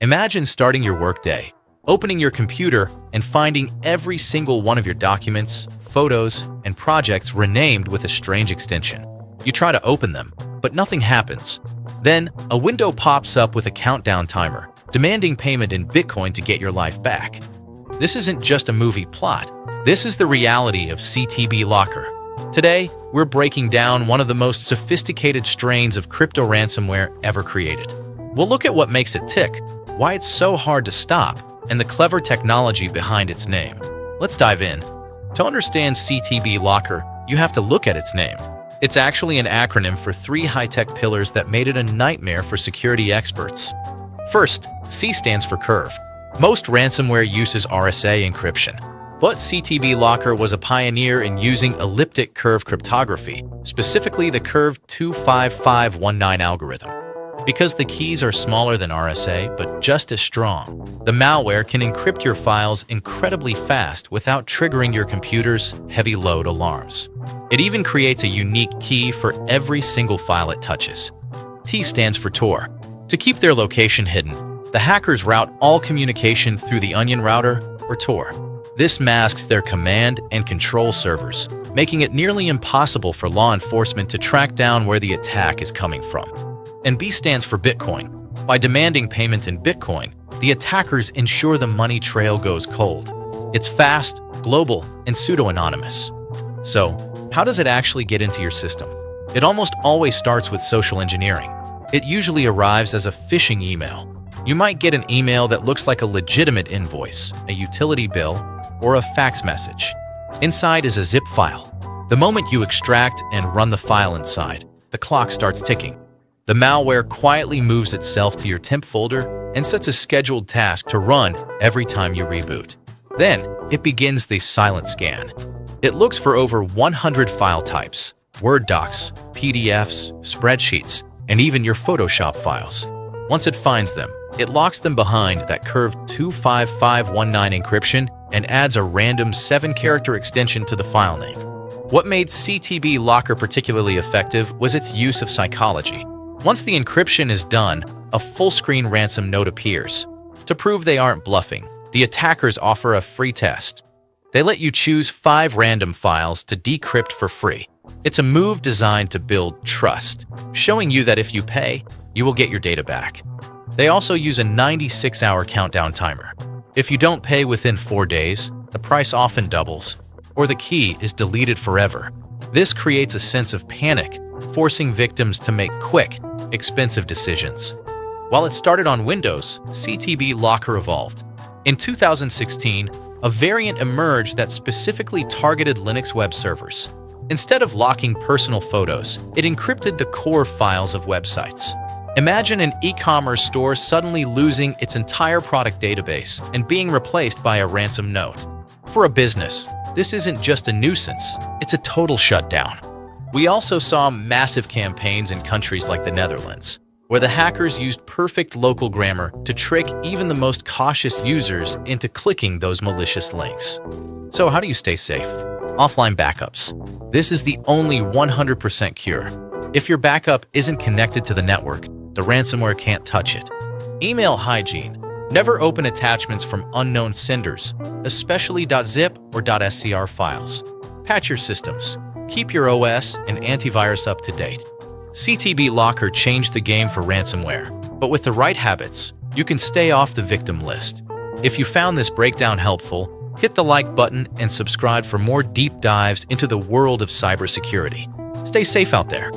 Imagine starting your workday, opening your computer, and finding every single one of your documents, photos, and projects renamed with a strange extension. You try to open them, but nothing happens. Then, a window pops up with a countdown timer, demanding payment in Bitcoin to get your life back. This isn't just a movie plot. This is the reality of CTB Locker. Today, we're breaking down one of the most sophisticated strains of crypto ransomware ever created. We'll look at what makes it tick, why it's so hard to stop, and the clever technology behind its name. Let's dive in. To understand CTB Locker, you have to look at its name. It's actually an acronym for three high-tech pillars that made it a nightmare for security experts. First, C stands for curve. Most ransomware uses RSA encryption, but CTB Locker was a pioneer in using elliptic curve cryptography, specifically the curve 25519 algorithm. Because the keys are smaller than RSA but just as strong, the malware can encrypt your files incredibly fast without triggering your computer's heavy load alarms. It even creates a unique key for every single file it touches. T stands for Tor. To keep their location hidden, the hackers route all communication through the onion router or Tor. This masks their command and control servers, making it nearly impossible for law enforcement to track down where the attack is coming from. And B stands for Bitcoin. By demanding payment in Bitcoin, the attackers ensure the money trail goes cold. It's fast, global, and pseudo-anonymous. So, how does it actually get into your system? It almost always starts with social engineering. It usually arrives as a phishing email. You might get an email that looks like a legitimate invoice, a utility bill, or a fax message. Inside is a zip file. The moment you extract and run the file inside, the clock starts ticking. The malware quietly moves itself to your temp folder and sets a scheduled task to run every time you reboot. Then, it begins the silent scan. It looks for over 100 file types, Word docs, PDFs, spreadsheets, and even your Photoshop files. Once it finds them, it locks them behind that curve 25519 encryption and adds a random 7-character extension to the file name. What made CTB Locker particularly effective was its use of psychology. Once the encryption is done, a full-screen ransom note appears. To prove they aren't bluffing, the attackers offer a free test. They let you choose 5 random files to decrypt for free. It's a move designed to build trust, showing you that if you pay, you will get your data back. They also use a 96-hour countdown timer. If you don't pay within 4 days, the price often doubles, or the key is deleted forever. This creates a sense of panic, forcing victims to make quick, expensive decisions. While it started on Windows, CTB Locker evolved. In 2016, a variant emerged that specifically targeted Linux web servers. Instead of locking personal photos, it encrypted the core files of websites. Imagine an e-commerce store suddenly losing its entire product database and being replaced by a ransom note. For a business, this isn't just a nuisance, it's a total shutdown. We also saw massive campaigns in countries like the Netherlands, where the hackers used perfect local grammar to trick even the most cautious users into clicking those malicious links. So how do you stay safe? Offline backups. This is the only 100% cure. If your backup isn't connected to the network, the ransomware can't touch it. Email hygiene. Never open attachments from unknown senders, especially .zip or .scr files. Patch your systems. Keep your OS and antivirus up to date. CTB Locker changed the game for ransomware, but with the right habits, you can stay off the victim list. If you found this breakdown helpful, hit the like button and subscribe for more deep dives into the world of cybersecurity. Stay safe out there.